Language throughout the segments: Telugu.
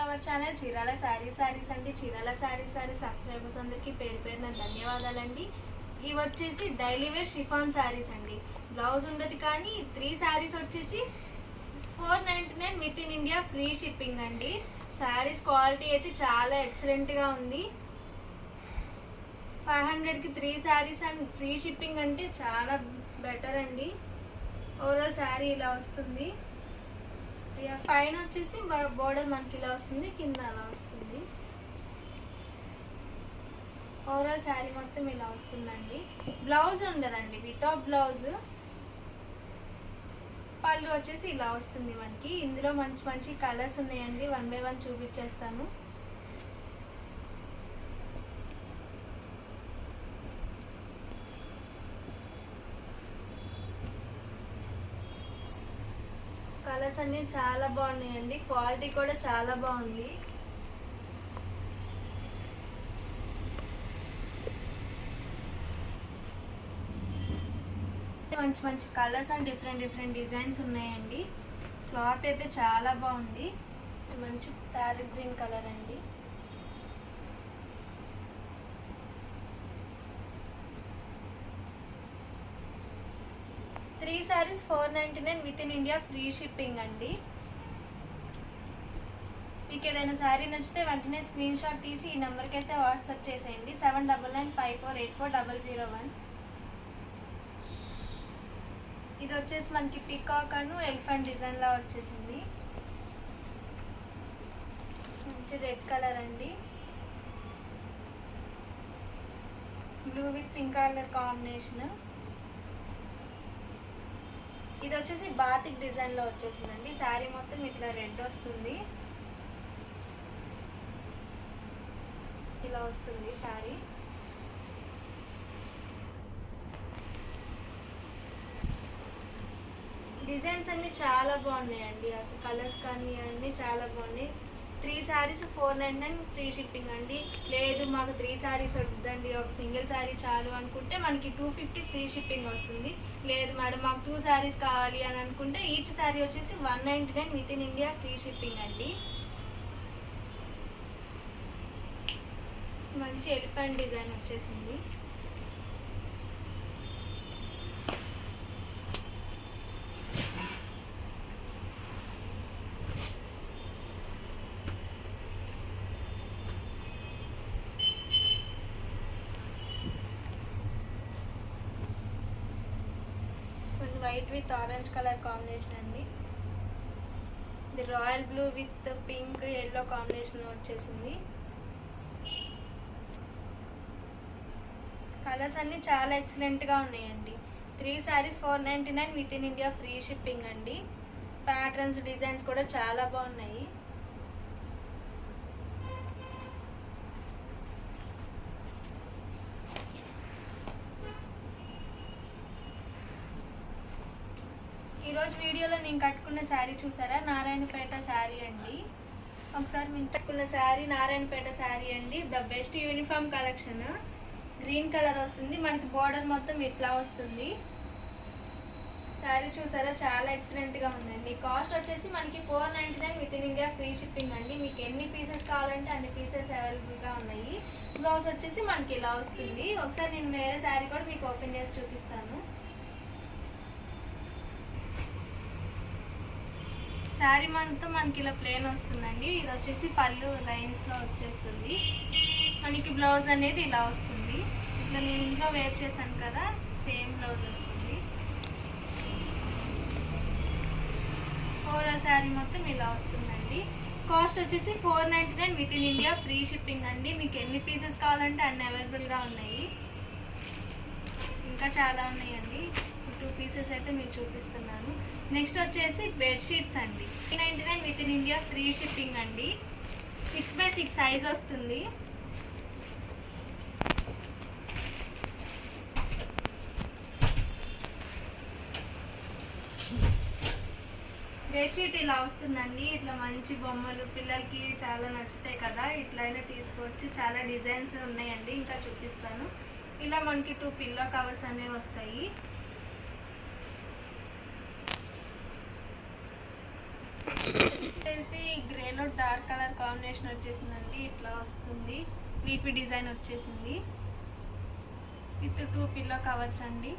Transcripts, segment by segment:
అవర్ ఛానల్ చీరాల శారీస్ అండి. చీరాల శారీస్ సబ్స్క్రైబర్స్ అందరికీ పేరు పేరున ధన్యవాదాలండి. ఇవి వచ్చేసి డైలీ వేర్ షిఫాన్ శారీస్ అండి. బ్లౌజ్ ఉండదు, కానీ 3 శారీస్ వచ్చేసి 499 with in India free shipping అండి. శారీస్ క్వాలిటీ అయితే చాలా ఎక్సలెంట్గా ఉంది. 500కి 3 శారీస్ అండ్ ఫ్రీ షిప్పింగ్ అంటే చాలా బెటర్ అండి. ఓవరాల్ శారీ ఇలా వస్తుంది. పైన వచ్చేసి బోర్డర్ మనకి ఇలా వస్తుంది, కింద అలా వస్తుంది. ఓవరాల్ శారీ మొత్తం ఇలా వస్తుందండి. బ్లౌజ్ ఉండదండి, వితౌట్ బ్లౌజ్. పళ్ళు వచ్చేసి ఇలా వస్తుంది మనకి. ఇందులో మంచి మంచి కలర్స్ ఉన్నాయండి, 1 by 1 చూపించేస్తాను. కలర్స్ అన్నీ చాలా బాగున్నాయండి, క్వాలిటీ కూడా చాలా బాగుంది. మంచి మంచి కలర్స్ అండ్ డిఫరెంట్ డిజైన్స్ ఉన్నాయండి. క్లాత్ అయితే చాలా బాగుంది. మంచి ప్యారెట్ గ్రీన్ కలర్ అండి. Three saris 499 with in India free shipping అండి. మీకు ఏదైనా శారీ నచ్చితే వెంటనే స్క్రీన్ షాట్ తీసి ఈ నెంబర్కి అయితే వాట్సాప్ చేసేయండి. 7995484001. ఇది వచ్చేసి మనకి పికాక్ అను ఎలిఫెంట్ డిజైన్లా వచ్చేసింది. మంచి రెడ్ కలర్ అండి. Blue with pink colour combination. ఇది వచ్చేసి బాతిక్ డిజైన్లో వచ్చేసిందండి. శారీ మొత్తం ఇట్లా రెడ్ వస్తుంది, ఇలా వస్తుంది శారీ. డిజైన్స్ అన్నీ చాలా బాగున్నాయండి, అసలు కలర్స్ కానీ అన్నీ చాలా బాగున్నాయి. 3 శారీస్ 499 ఫ్రీ షిప్పింగ్ అండి. లేదు మాకు 3 శారీస్ వద్దండి, ఒక సింగిల్ శారీ చాలు అనుకుంటే మనకి 250 ఫ్రీ షిప్పింగ్ వస్తుంది. లేదు మేడం మాకు 2 శారీస్ కావాలి అని అనుకుంటే ఈచ్ శారీ వచ్చేసి 199 with in India free shipping అండి. మంచి ఎలిఫెంట్ డిజైన్ వచ్చేసింది. White with orange colour combination అండి. ఇది royal blue with pink yellow combination వచ్చేసింది. కలర్స్ అన్నీ చాలా ఎక్సలెంట్గా ఉన్నాయండి. 3 saris 499 with in India free shipping అండి. ప్యాటర్న్స్ డిజైన్స్ కూడా చాలా బాగున్నాయి. ఈరోజు వీడియోలో నేను కట్టుకున్న శారీ చూసారా, నారాయణపేట శారీ అండి. ఒకసారి మేము కట్టుకున్న శారీ నారాయణపేట శారీ అండి. The best uniform collection. Green colour వస్తుంది మనకి, బోర్డర్ మొత్తం ఇట్లా వస్తుంది. శారీ చూసారా, చాలా ఎక్సలెంట్గా ఉందండి. కాస్ట్ వచ్చేసి మనకి 499 with in India free shipping అండి. మీకు ఎన్ని పీసెస్ కావాలంటే అన్ని పీసెస్ అవైలబుల్గా ఉన్నాయి. బ్లౌజ్ వచ్చేసి మనకి ఇలా వస్తుంది. ఒకసారి నేను వేరే శారీ కూడా మీకు ఓపెన్ చేసి చూపిస్తాను. శారీ మొత్తం మనకి ఇలా ప్లేన్ వస్తుందండి. ఇది వచ్చేసి పళ్ళు లైన్స్లో వచ్చేస్తుంది. మనకి బ్లౌజ్ అనేది ఇలా వస్తుంది. ఇట్లా నేను ఇంట్లో వేర్ చేశాను కదా, సేమ్ బ్లౌజ్ వస్తుంది. ఓవరాల్ శారీ మొత్తం ఇలా వస్తుందండి. కాస్ట్ వచ్చేసి 499 with in India free shipping అండి. మీకు ఎన్ని పీసెస్ కావాలంటే అన్ని అవైలబుల్గా ఉన్నాయి. ఇంకా చాలా ఉన్నాయండి. 2 పీసెస్ అయితే మీకు చూపిస్తున్నాను. నెక్స్ట్ వచ్చేసి బెడ్షీట్స్ అండి. 399 with in India free shipping అండి. 6 by 6 సైజ్ వస్తుంది. బెడ్షీట్ ఇలా వస్తుందండి. ఇట్లా మంచి బొమ్మలు పిల్లలకి చాలా నచ్చుతాయి కదా, ఇట్లయినా తీసుకోవచ్చు. చాలా డిజైన్స్ ఉన్నాయండి, ఇంకా చూపిస్తాను. ఇలా మనకి 2 పిల్లో కవర్స్ అనేవి వస్తాయి. వచ్చేసి గ్రేలో డార్క్ కలర్ కాంబినేషన్ వచ్చేసిందండి. ఇట్లా వస్తుంది, లీఫీ డిజైన్ వచ్చేసింది విత్ 2 పిల్లో కవర్స్ అండి.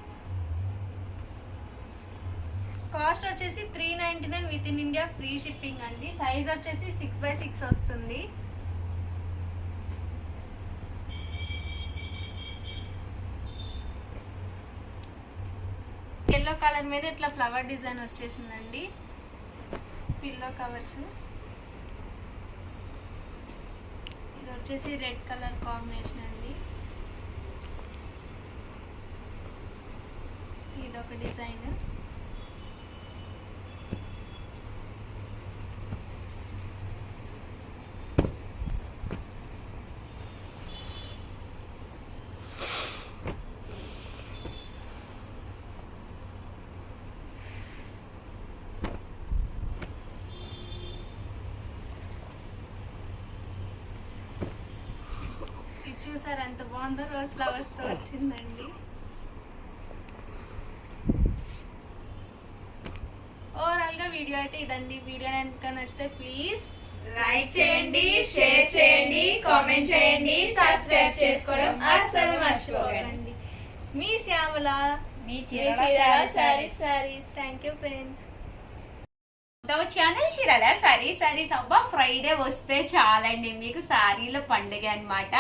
కాస్ట్ వచ్చేసి 399 with in India, free shipping అండి. సైజ్ వచ్చేసి 6x6 వస్తుంది. ఎల్లో కలర్ మీద ఇట్లా ఫ్లవర్ డిజైన్ వచ్చేసిందండి. పిల్లో కవర్స్ ఇది వచ్చేసి రెడ్ కలర్ కాంబినేషన్ అండి. ఇది ఒక డిజైన్. చూసారు ఎంత బాగుందో, రోజ్ ఫ్లవర్స్ తో వచ్చిందండి. ఓవరాల్ గా వీడియో అయితే ఇదండి. వీడియో కనుక నచ్చితే ప్లీజ్ లైక్ చేయండి, షేర్ చేయండి, కామెంట్ చేయండి, సబ్స్క్రైబ్ చేసుకోవడం అస్సలు మర్చిపోకండి. మీ శ్యామల, మీ Chirala saris. Thank you friends. Channel Chirala saris అబ్బా ఫ్రైడే వస్తే చాలండి మీకు శారీల పండుగ అనమాట.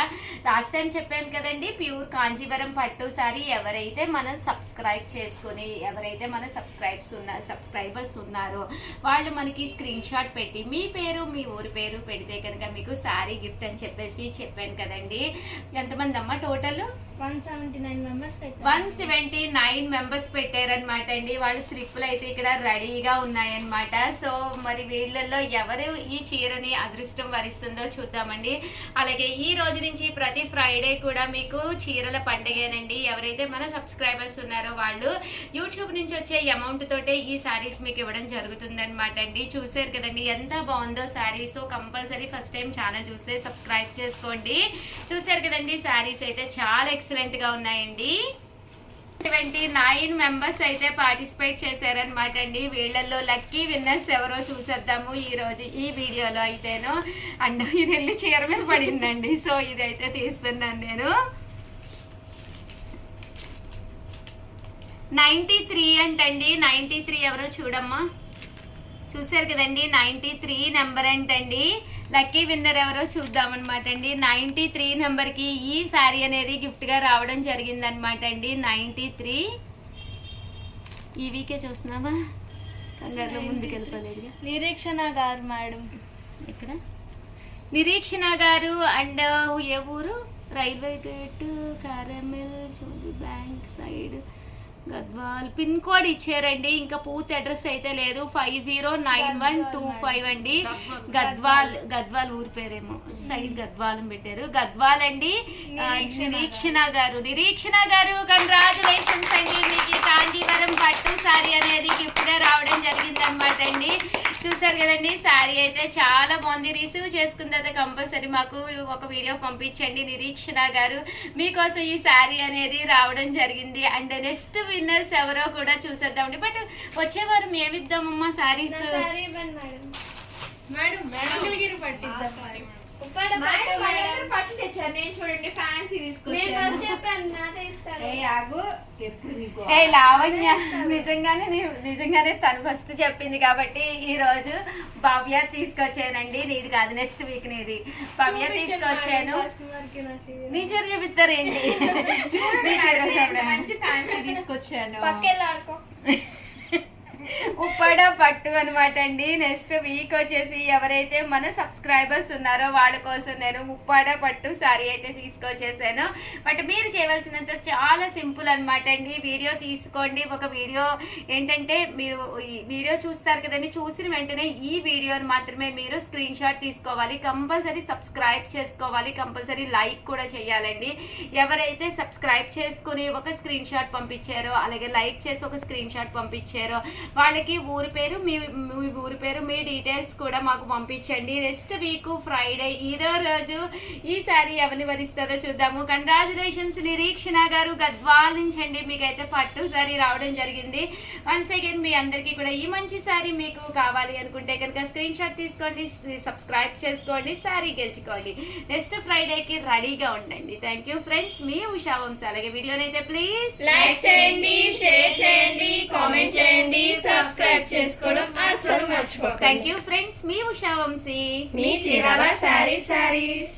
లాస్ట్ టైం చెప్పాను కదండి, ప్యూర్ కాంజీవరం పట్టు శారీ ఎవరైతే మనం సబ్స్క్రైబ్ చేసుకుని ఎవరైతే మన సబ్స్క్రైబర్స్ ఉన్నారో వాళ్ళు మనకి స్క్రీన్ షాట్ పెట్టి మీ పేరు మీ ఊరి పేరు పెడితే కనుక మీకు శారీ గిఫ్ట్ అని చెప్పేసి చెప్పాను కదండి. ఎంతమంది అమ్మ టోటల్? 179 మెంబర్స్ 179 మెంబర్స్ పెట్టారనమాట అండి. వాళ్ళ స్లిప్పులు అయితే ఇక్కడ రెడీగా ఉన్నాయన్నమాట. సో మరి వీళ్ళల్లో ఎవరు ఈ చీరని అదృష్టం వరిస్తుందో చూద్దామండి. అలాగే ఈ రోజు నుంచి ప్రతి ఫ్రైడే కూడా మీకు చీరల పండుగేనండి. ఎవరైతే మన సబ్స్క్రైబర్స్ ఉన్నారో వాళ్ళు యూట్యూబ్ నుంచి వచ్చే అమౌంట్ తోటే ఈ శారీస్ మీకు ఇవ్వడం జరుగుతుందన్నమాట అండి. చూసారు కదండి ఎంత బాగుందో saris. Compulsory first time channel చూస్తే సబ్స్క్రైబ్ చేసుకోండి. చూసారు కదండి శారీస్ అయితే చాలా ఎక్సలెంట్ గా ఉన్నాయండి. 79 మెంబర్స్ అయితే పార్టిసిపేట్ చేశారనమాట అండి. వీళ్ళల్లో లక్కీ విన్నర్స్ ఎవరో చూసేద్దాము ఈ రోజు ఈ వీడియోలో అయితేను. అండ్ ఇది వెళ్ళి చీర మీద పడిందండి. సో ఇదైతే తీస్తున్నాను నేను. 93 అంటండి. 93 ఎవరో చూడమ్మా. చూసారు కదండి 93 నెంబర్ అంటండి. లక్కీ విన్నర్ ఎవరో చూద్దామన్నమాట అండి. 93 నెంబర్కి ఈ శారీ అనేది గిఫ్ట్గా రావడం జరిగిందనమాట అండి. 93 ఈ వీకే చూస్తున్నావా, కంగారులో ముందుకు వెళ్ళిపోలేదు. నిరీక్షణ గారు మేడం. ఇక్కడ నిరీక్షణ గారు. అండ్ ఏ ఊరు? రైల్వే గేట్, కారమెల్, చోది bank side, Gadwal. Pin code ఇచ్చారండి. ఇంకా పూర్తి అడ్రస్ అయితే లేదు. 509125 అండి. గద్వాల్ ఊరి పేరేమో, సైడ్ గద్వాల్ పెట్టారు. గద్వాల్ అండి. నిరీక్షణ గారు కంగ్రాచులేషన్స్ అండి. మీకు కాంజీవరం పట్టు శారీ అనేది గిఫ్ట్ గా రావడం జరిగింది అనమాట అండి. చూసారు కదండి శారీ అయితే చాలా బాగుంది. రిసీవ్ చేసుకున్న తర్వాత కంపల్సరీ మాకు ఒక వీడియో పంపించండి నిరీక్షణ గారు. మీకోసం ఈ శారీ అనేది రావడం జరిగింది. అండ్ నెక్స్ట్ విన్నర్స్ ఎవరో కూడా చూసేద్దామండి. బట్ వచ్చే వారం ఏమిద్దామమ్మా శారీస్? మంగళగిరి పట్టిద్దాం. పట్టు తెచ్చారు. నేను చూడండి ఫ్యాన్సీ లావణ్య నిజంగానే తను ఫస్ట్ చెప్పింది కాబట్టి ఈ రోజు భవ్య తీసుకొచ్చానండి. నీది కాదు, నెక్స్ట్ వీక్ నీది. భవ్య తీసుకొచ్చాను. నీ చీర చూపిస్తారేంటి? మంచి ఫ్యాన్సీ తీసుకొచ్చాను. ఉప్పాడ పట్టు అనమాట అండి. నెక్స్ట్ వీక్ వచ్చేసి ఎవరైతే మన సబ్స్క్రైబర్స్ ఉన్నారో వాళ్ళ కోసం నేను ఉప్పాడ పట్టు శారీ అయితే తీసుకొచ్చేసాను. బట్ మీరు చేయవలసినంత చాలా సింపుల్ అనమాట అండి. వీడియో తీసుకోండి. ఒక వీడియో ఏంటంటే మీరు ఈ వీడియో చూస్తారు కదండి, చూసిన వెంటనే ఈ వీడియోని మాత్రమే మీరు స్క్రీన్ షాట్ తీసుకోవాలి. కంపల్సరీ సబ్స్క్రైబ్ చేసుకోవాలి. కంపల్సరీ లైక్ కూడా చేయాలండి. ఎవరైతే సబ్స్క్రైబ్ చేసుకుని ఒక స్క్రీన్ షాట్ పంపించారో, అలాగే లైక్ చేసి ఒక స్క్రీన్ షాట్ పంపించారో వాళ్ళకి ఊరి పేరు మీ ఊరి పేరు మీ డీటెయిల్స్ కూడా మాకు పంపించండి. నెక్స్ట్ వీక్ ఫ్రైడే ఇదో రోజు ఈ శారీ ఎవరిని వరిస్తుందో చూద్దాము. కంగ్రాచులేషన్స్ నిరీక్షణ గారు గద్వాల్ నుంచి అండి, మీకైతే పట్టు శారీ రావడం జరిగింది. వన్స్ అగైన్ మీ అందరికీ కూడా ఈ మంచి శారీ మీకు కావాలి అనుకుంటే కనుక స్క్రీన్ షాట్ తీసుకోండి, సబ్స్క్రైబ్ చేసుకోండి, శారీ గెలుచుకోండి. నెక్స్ట్ ఫ్రైడేకి రెడీగా ఉండండి. థ్యాంక్ యూ ఫ్రెండ్స్, మీ ఉషా వంశీ. అలాగే వీడియోనైతే ప్లీజ్ లైక్ చేయండి, షేర్ చేయండి, కామెంట్ చేయండి, సబ్స్క్రైబ్ చేసుకోవడం అస్సలు మర్చిపోకండి. థ్యాంక్ యూ ఫ్రెండ్స్, మీ ఉషా వంశీ, మీ చీరాల శారీస్.